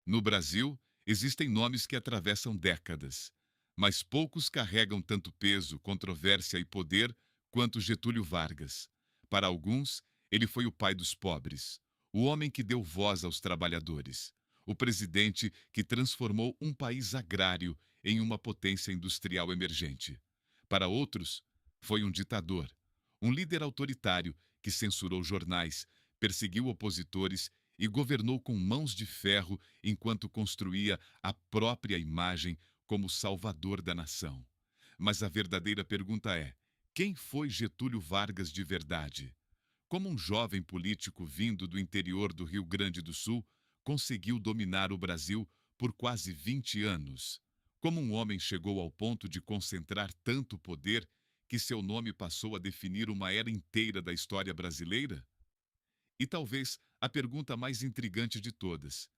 No Brasil, existem nomes que atravessam décadas, mas poucos carregam tanto peso, controvérsia e poder quanto Getúlio Vargas. Para alguns, ele foi o pai dos pobres, o homem que deu voz aos trabalhadores, o presidente que transformou um país agrário em uma potência industrial emergente. Para outros, foi um ditador, um líder autoritário que censurou jornais, perseguiu opositores e governou com mãos de ferro enquanto construía a própria imagem como salvador da nação. Mas a verdadeira pergunta é: quem foi Getúlio Vargas de verdade? Como um jovem político vindo do interior do Rio Grande do Sul, conseguiu dominar o Brasil por quase 20 anos? Como um homem chegou ao ponto de concentrar tanto poder que seu nome passou a definir uma era inteira da história brasileira? E talvez a pergunta mais intrigante de todas: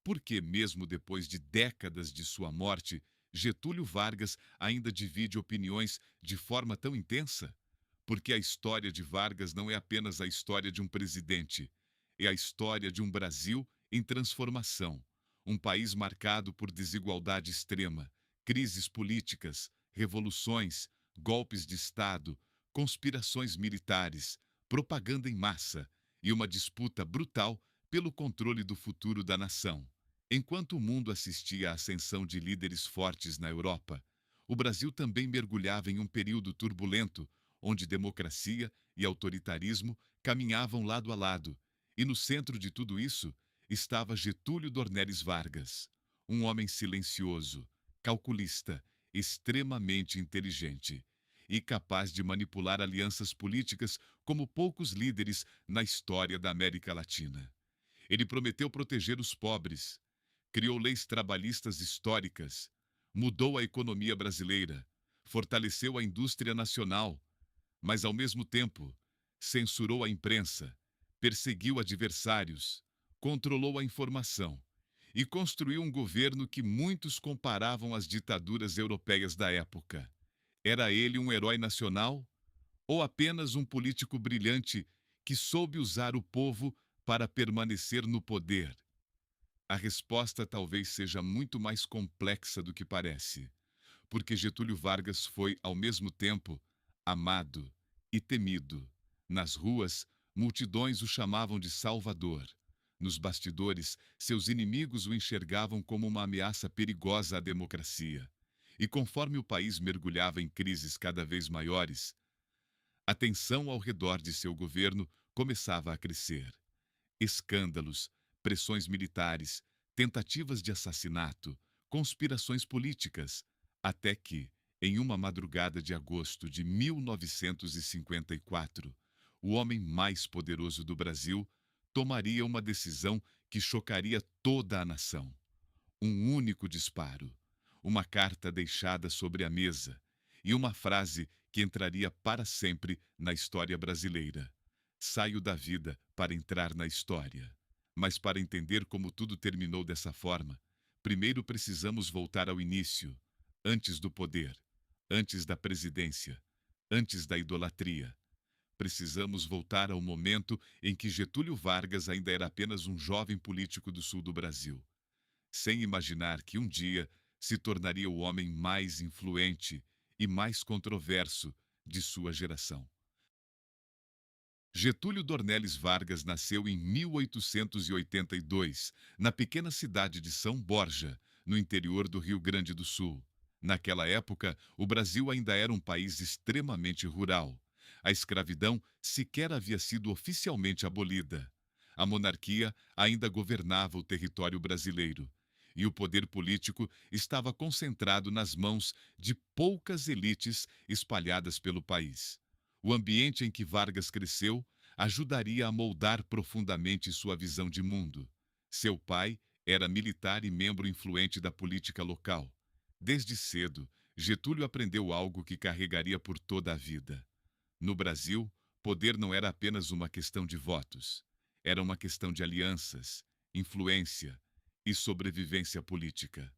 por que, mesmo depois de décadas de sua morte, Getúlio Vargas ainda divide opiniões de forma tão intensa? Porque a história de Vargas não é apenas a história de um presidente, é a história de um Brasil em transformação, um país marcado por desigualdade extrema, crises políticas, revoluções, golpes de Estado, conspirações militares, propaganda em massa e uma disputa brutal pelo controle do futuro da nação. Enquanto o mundo assistia à ascensão de líderes fortes na Europa, o Brasil também mergulhava em um período turbulento, onde democracia e autoritarismo caminhavam lado a lado, e no centro de tudo isso estava Getúlio Dornelles Vargas, um homem silencioso, calculista, extremamente inteligente e capaz de manipular alianças políticas como poucos líderes na história da América Latina. Ele prometeu proteger os pobres, criou leis trabalhistas históricas, mudou a economia brasileira, fortaleceu a indústria nacional, mas, ao mesmo tempo, censurou a imprensa, perseguiu adversários, controlou a informação e construiu um governo que muitos comparavam às ditaduras europeias da época. Era ele um herói nacional ou apenas um político brilhante que soube usar o povo para permanecer no poder? A resposta talvez seja muito mais complexa do que parece, porque Getúlio Vargas foi, ao mesmo tempo, amado e temido. Nas ruas, multidões o chamavam de Salvador. Nos bastidores, seus inimigos o enxergavam como uma ameaça perigosa à democracia. E conforme o país mergulhava em crises cada vez maiores, a tensão ao redor de seu governo começava a crescer. Escândalos, pressões militares, tentativas de assassinato, conspirações políticas, até que, em uma madrugada de agosto de 1954, o homem mais poderoso do Brasil tomaria uma decisão que chocaria toda a nação. Um único disparo, uma carta deixada sobre a mesa e uma frase que entraria para sempre na história brasileira: saio da vida para entrar na história. Mas para entender como tudo terminou dessa forma, primeiro precisamos voltar ao início, antes do poder, antes da presidência, antes da idolatria. Precisamos voltar ao momento em que Getúlio Vargas ainda era apenas um jovem político do sul do Brasil, sem imaginar que um dia se tornaria o homem mais influente e mais controverso de sua geração. Getúlio Dornelles Vargas nasceu em 1882, na pequena cidade de São Borja, no interior do Rio Grande do Sul. Naquela época, o Brasil ainda era um país extremamente rural. A escravidão sequer havia sido oficialmente abolida. A monarquia ainda governava o território brasileiro. E o poder político estava concentrado nas mãos de poucas elites espalhadas pelo país. O ambiente em que Vargas cresceu ajudaria a moldar profundamente sua visão de mundo. Seu pai era militar e membro influente da política local. Desde cedo, Getúlio aprendeu algo que carregaria por toda a vida. No Brasil, poder não era apenas uma questão de votos. Era uma questão de alianças, influência e sobrevivência política.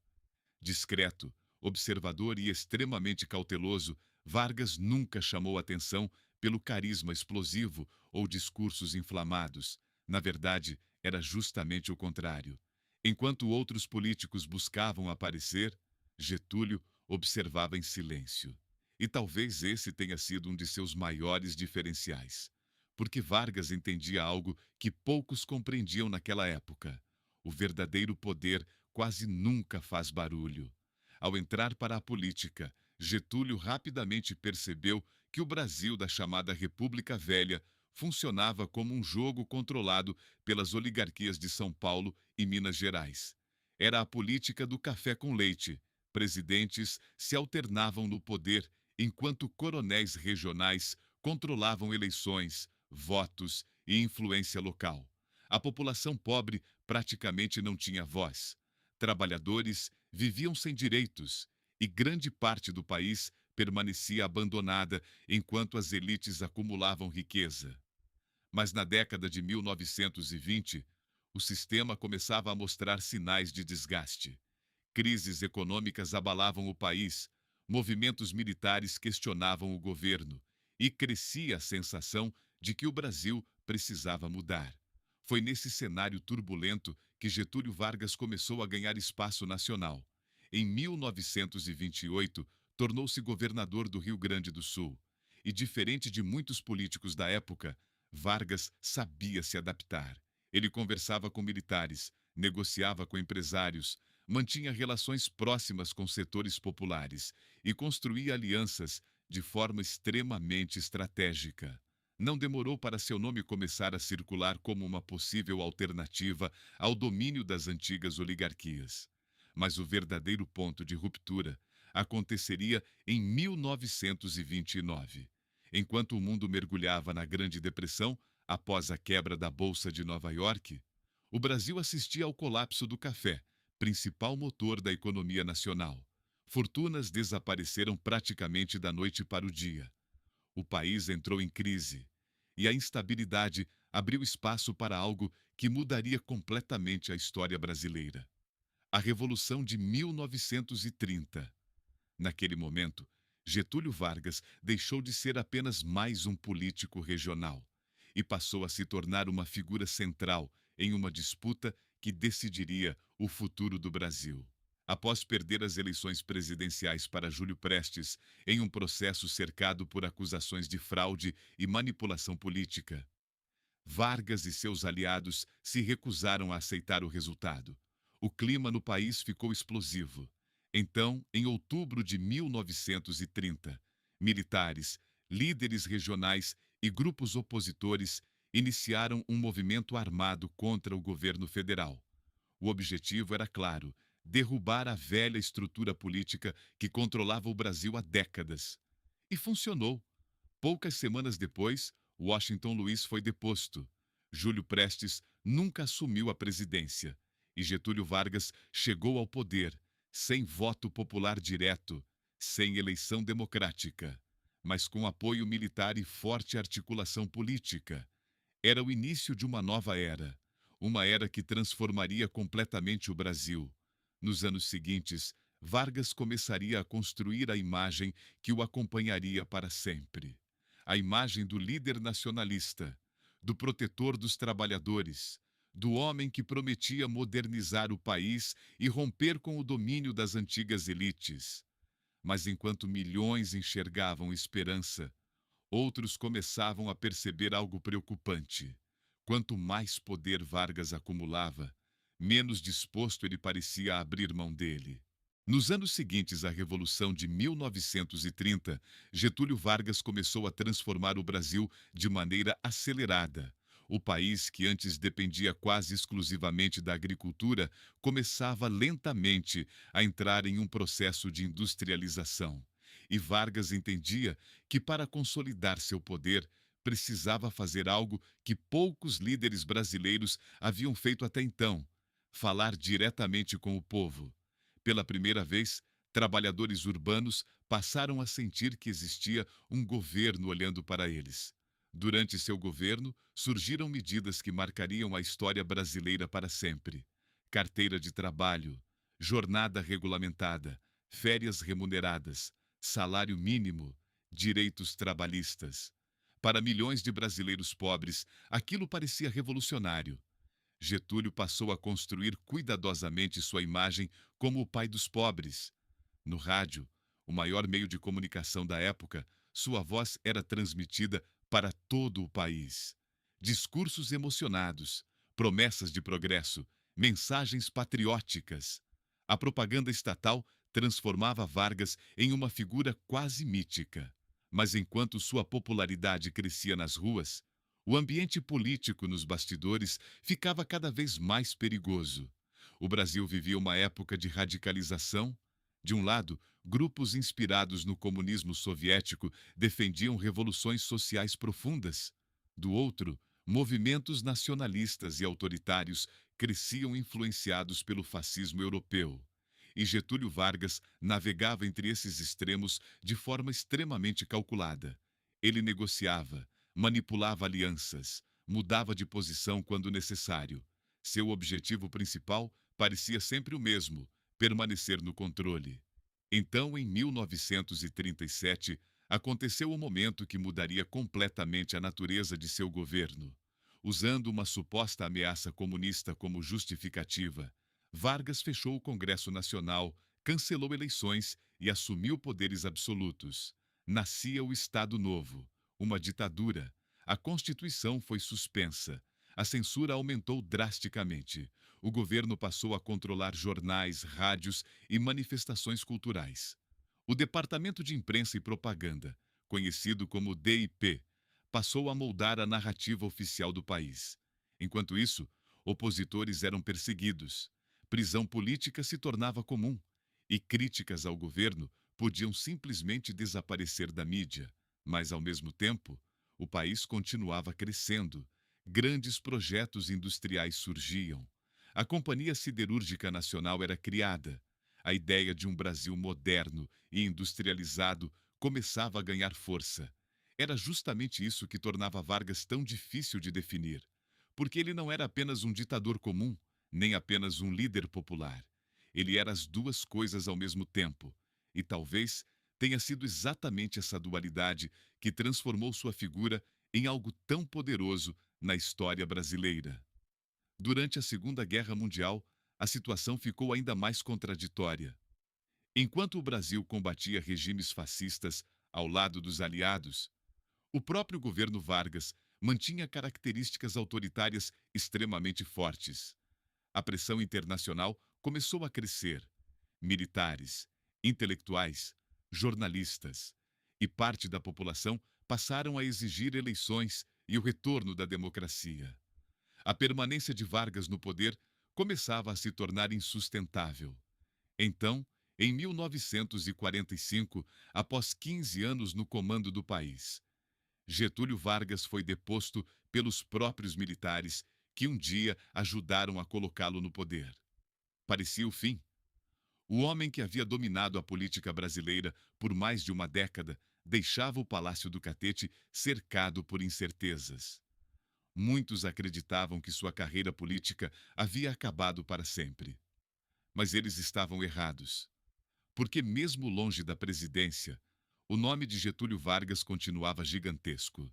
Discreto, observador e extremamente cauteloso, Vargas nunca chamou atenção pelo carisma explosivo ou discursos inflamados. Na verdade, era justamente o contrário. Enquanto outros políticos buscavam aparecer, Getúlio observava em silêncio. E talvez esse tenha sido um de seus maiores diferenciais, porque Vargas entendia algo que poucos compreendiam naquela época. O verdadeiro poder quase nunca faz barulho. Ao entrar para a política, Getúlio rapidamente percebeu que o Brasil da chamada República Velha funcionava como um jogo controlado pelas oligarquias de São Paulo e Minas Gerais. Era a política do café com leite. Presidentes se alternavam no poder, enquanto coronéis regionais controlavam eleições, votos e influência local. A população pobre praticamente não tinha voz. Trabalhadores viviam sem direitos e grande parte do país permanecia abandonada enquanto as elites acumulavam riqueza. Mas na década de 1920, o sistema começava a mostrar sinais de desgaste. Crises econômicas abalavam o país, movimentos militares questionavam o governo e crescia a sensação de que o Brasil precisava mudar. Foi nesse cenário turbulento que Getúlio Vargas começou a ganhar espaço nacional. Em 1928, tornou-se governador do Rio Grande do Sul. E, diferente de muitos políticos da época, Vargas sabia se adaptar. Ele conversava com militares, negociava com empresários, mantinha relações próximas com setores populares e construía alianças de forma extremamente estratégica. Não demorou para seu nome começar a circular como uma possível alternativa ao domínio das antigas oligarquias. Mas o verdadeiro ponto de ruptura aconteceria em 1929. Enquanto o mundo mergulhava na Grande Depressão, após a quebra da Bolsa de Nova York, o Brasil assistia ao colapso do café, principal motor da economia nacional. Fortunas desapareceram praticamente da noite para o dia. O país entrou em crise e a instabilidade abriu espaço para algo que mudaria completamente a história brasileira. A Revolução de 1930. Naquele momento, Getúlio Vargas deixou de ser apenas mais um político regional e passou a se tornar uma figura central em uma disputa que decidiria o futuro do Brasil. Após perder as eleições presidenciais para Júlio Prestes, em um processo cercado por acusações de fraude e manipulação política, Vargas e seus aliados se recusaram a aceitar o resultado. O clima no país ficou explosivo. Então, em outubro de 1930, militares, líderes regionais e grupos opositores iniciaram um movimento armado contra o governo federal. O objetivo era claro: derrubar a velha estrutura política que controlava o Brasil há décadas. E funcionou. Poucas semanas depois, Washington Luiz foi deposto. Júlio Prestes nunca assumiu a presidência e Getúlio Vargas chegou ao poder, sem voto popular direto, sem eleição democrática, mas com apoio militar e forte articulação política. Era o início de uma era que transformaria completamente o Brasil. Nos anos seguintes, Vargas começaria a construir a imagem que o acompanharia para sempre. A imagem do líder nacionalista, do protetor dos trabalhadores, do homem que prometia modernizar o país e romper com o domínio das antigas elites. Mas enquanto milhões enxergavam esperança, outros começavam a perceber algo preocupante. Quanto mais poder Vargas acumulava, menos disposto ele parecia a abrir mão dele. Nos anos seguintes à Revolução de 1930, Getúlio Vargas começou a transformar o Brasil de maneira acelerada. O país, que antes dependia quase exclusivamente da agricultura, começava lentamente a entrar em um processo de industrialização. E Vargas entendia que, para consolidar seu poder, precisava fazer algo que poucos líderes brasileiros haviam feito até então: falar diretamente com o povo. Pela primeira vez, trabalhadores urbanos passaram a sentir que existia um governo olhando para eles. Durante seu governo, surgiram medidas que marcariam a história brasileira para sempre: carteira de trabalho, jornada regulamentada, férias remuneradas, salário mínimo, direitos trabalhistas. Para milhões de brasileiros pobres, aquilo parecia revolucionário. Getúlio passou a construir cuidadosamente sua imagem como o pai dos pobres. No rádio, o maior meio de comunicação da época, sua voz era transmitida para todo o país. Discursos emocionados, promessas de progresso, mensagens patrióticas. A propaganda estatal transformava Vargas em uma figura quase mítica. Mas enquanto sua popularidade crescia nas ruas, o ambiente político nos bastidores ficava cada vez mais perigoso. O Brasil vivia uma época de radicalização. De um lado, grupos inspirados no comunismo soviético defendiam revoluções sociais profundas. Do outro, movimentos nacionalistas e autoritários cresciam influenciados pelo fascismo europeu. E Getúlio Vargas navegava entre esses extremos de forma extremamente calculada. Ele negociava, manipulava alianças, mudava de posição quando necessário. Seu objetivo principal parecia sempre o mesmo: permanecer no controle. Então, em 1937, aconteceu o momento que mudaria completamente a natureza de seu governo. Usando uma suposta ameaça comunista como justificativa, Vargas fechou o Congresso Nacional, cancelou eleições e assumiu poderes absolutos. Nascia o Estado Novo, uma ditadura. A Constituição foi suspensa. A censura aumentou drasticamente. O governo passou a controlar jornais, rádios e manifestações culturais. O Departamento de Imprensa e Propaganda, conhecido como DIP, passou a moldar a narrativa oficial do país. Enquanto isso, opositores eram perseguidos. Prisão política se tornava comum e críticas ao governo podiam simplesmente desaparecer da mídia. Mas, ao mesmo tempo, o país continuava crescendo. Grandes projetos industriais surgiam. A Companhia Siderúrgica Nacional era criada. A ideia de um Brasil moderno e industrializado começava a ganhar força. Era justamente isso que tornava Vargas tão difícil de definir, porque ele não era apenas um ditador comum, nem apenas um líder popular. Ele era as duas coisas ao mesmo tempo, e talvez tenha sido exatamente essa dualidade que transformou sua figura em algo tão poderoso na história brasileira. Durante a Segunda Guerra Mundial, a situação ficou ainda mais contraditória. Enquanto o Brasil combatia regimes fascistas ao lado dos aliados, o próprio governo Vargas mantinha características autoritárias extremamente fortes. A pressão internacional começou a crescer. Militares, intelectuais, jornalistas e parte da população passaram a exigir eleições e o retorno da democracia. A permanência de Vargas no poder começava a se tornar insustentável. Então, em 1945, após 15 anos no comando do país, Getúlio Vargas foi deposto pelos próprios militares que um dia ajudaram a colocá-lo no poder. Parecia o fim. O homem que havia dominado a política brasileira por mais de uma década deixava o Palácio do Catete cercado por incertezas. Muitos acreditavam que sua carreira política havia acabado para sempre. Mas eles estavam errados, porque mesmo longe da presidência, o nome de Getúlio Vargas continuava gigantesco.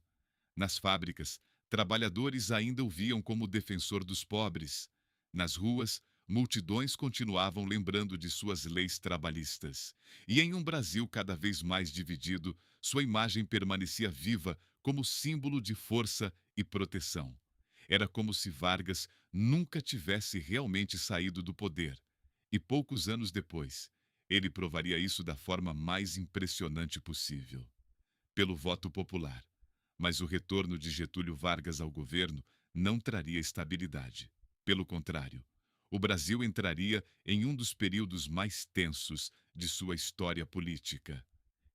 Nas fábricas, trabalhadores ainda o viam como defensor dos pobres. Nas ruas, multidões continuavam lembrando de suas leis trabalhistas. E em um Brasil cada vez mais dividido, sua imagem permanecia viva como símbolo de força e proteção. Era como se Vargas nunca tivesse realmente saído do poder. E poucos anos depois, ele provaria isso da forma mais impressionante possível, pelo voto popular. Mas o retorno de Getúlio Vargas ao governo não traria estabilidade. Pelo contrário, o Brasil entraria em um dos períodos mais tensos de sua história política.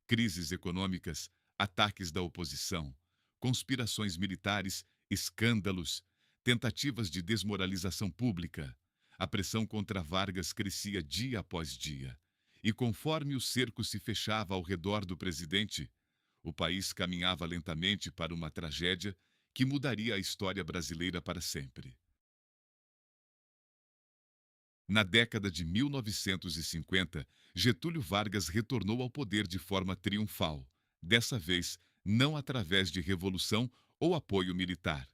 Crises econômicas, ataques da oposição, conspirações militares, escândalos, tentativas de desmoralização pública. A pressão contra Vargas crescia dia após dia. E conforme o cerco se fechava ao redor do presidente, o país caminhava lentamente para uma tragédia que mudaria a história brasileira para sempre. Na década de 1950, Getúlio Vargas retornou ao poder de forma triunfal, dessa vez não através de revolução ou apoio militar,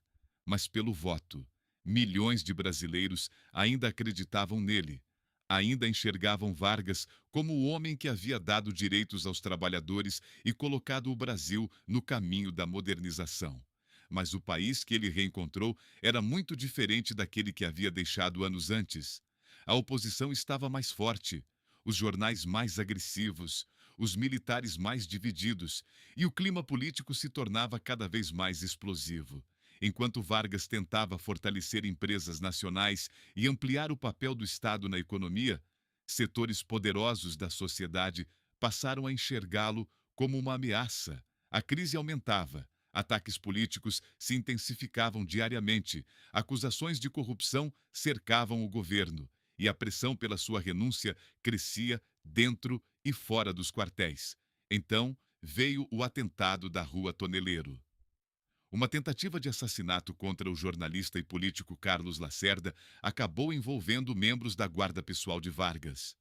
mas pelo voto. Milhões de brasileiros ainda acreditavam nele, ainda enxergavam Vargas como o homem que havia dado direitos aos trabalhadores e colocado o Brasil no caminho da modernização. Mas o país que ele reencontrou era muito diferente daquele que havia deixado anos antes. A oposição estava mais forte, os jornais mais agressivos, os militares mais divididos, e o clima político se tornava cada vez mais explosivo. Enquanto Vargas tentava fortalecer empresas nacionais e ampliar o papel do Estado na economia, setores poderosos da sociedade passaram a enxergá-lo como uma ameaça. A crise aumentava, ataques políticos se intensificavam diariamente, acusações de corrupção cercavam o governo e a pressão pela sua renúncia crescia dentro e fora dos quartéis. Então veio o atentado da Rua Toneleiro. Uma tentativa de assassinato contra o jornalista e político Carlos Lacerda acabou envolvendo membros da guarda pessoal de Vargas.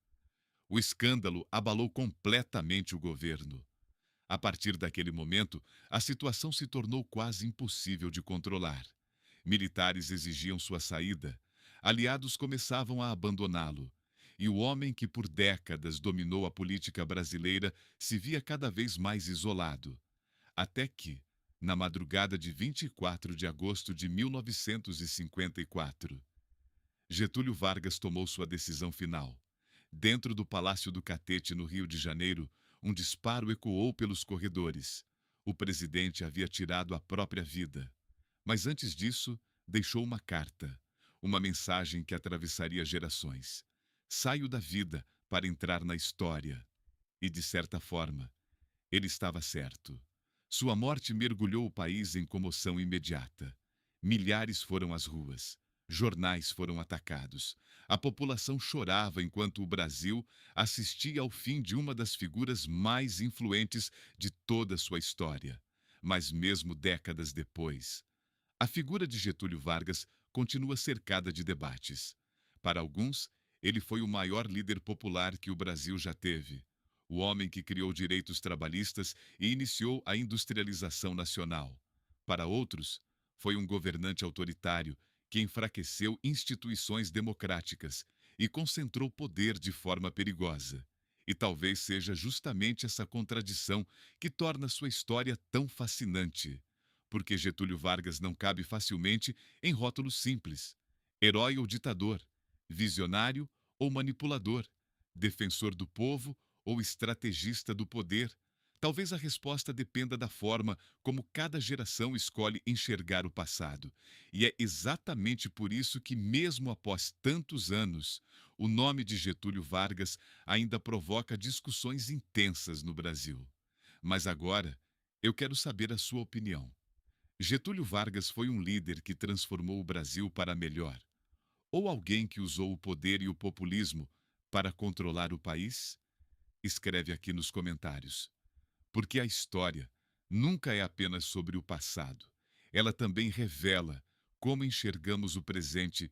O escândalo abalou completamente o governo. A partir daquele momento, a situação se tornou quase impossível de controlar. Militares exigiam sua saída, aliados começavam a abandoná-lo, e o homem que por décadas dominou a política brasileira se via cada vez mais isolado. Até que, na madrugada de 24 de agosto de 1954, Getúlio Vargas tomou sua decisão final. Dentro do Palácio do Catete, no Rio de Janeiro, um disparo ecoou pelos corredores. O presidente havia tirado a própria vida. Mas antes disso, deixou uma carta, uma mensagem que atravessaria gerações. Saio da vida para entrar na história. E, de certa forma, ele estava certo. Sua morte mergulhou o país em comoção imediata. Milhares foram às ruas. Jornais foram atacados. A população chorava enquanto o Brasil assistia ao fim de uma das figuras mais influentes de toda a sua história. Mas mesmo décadas depois, a figura de Getúlio Vargas continua cercada de debates. Para alguns, ele foi o maior líder popular que o Brasil já teve. O homem que criou direitos trabalhistas e iniciou a industrialização nacional. Para outros, foi um governante autoritário que enfraqueceu instituições democráticas e concentrou poder de forma perigosa. E talvez seja justamente essa contradição que torna sua história tão fascinante. Porque Getúlio Vargas não cabe facilmente em rótulos simples: herói ou ditador, visionário ou manipulador, defensor do povo ou estrategista do poder. Talvez a resposta dependa da forma como cada geração escolhe enxergar o passado. E é exatamente por isso que, mesmo após tantos anos, o nome de Getúlio Vargas ainda provoca discussões intensas no Brasil. Mas agora, eu quero saber a sua opinião. Getúlio Vargas foi um líder que transformou o Brasil para melhor? Ou alguém que usou o poder e o populismo para controlar o país? Escreve aqui nos comentários. Porque a história nunca é apenas sobre o passado. Ela também revela como enxergamos o presente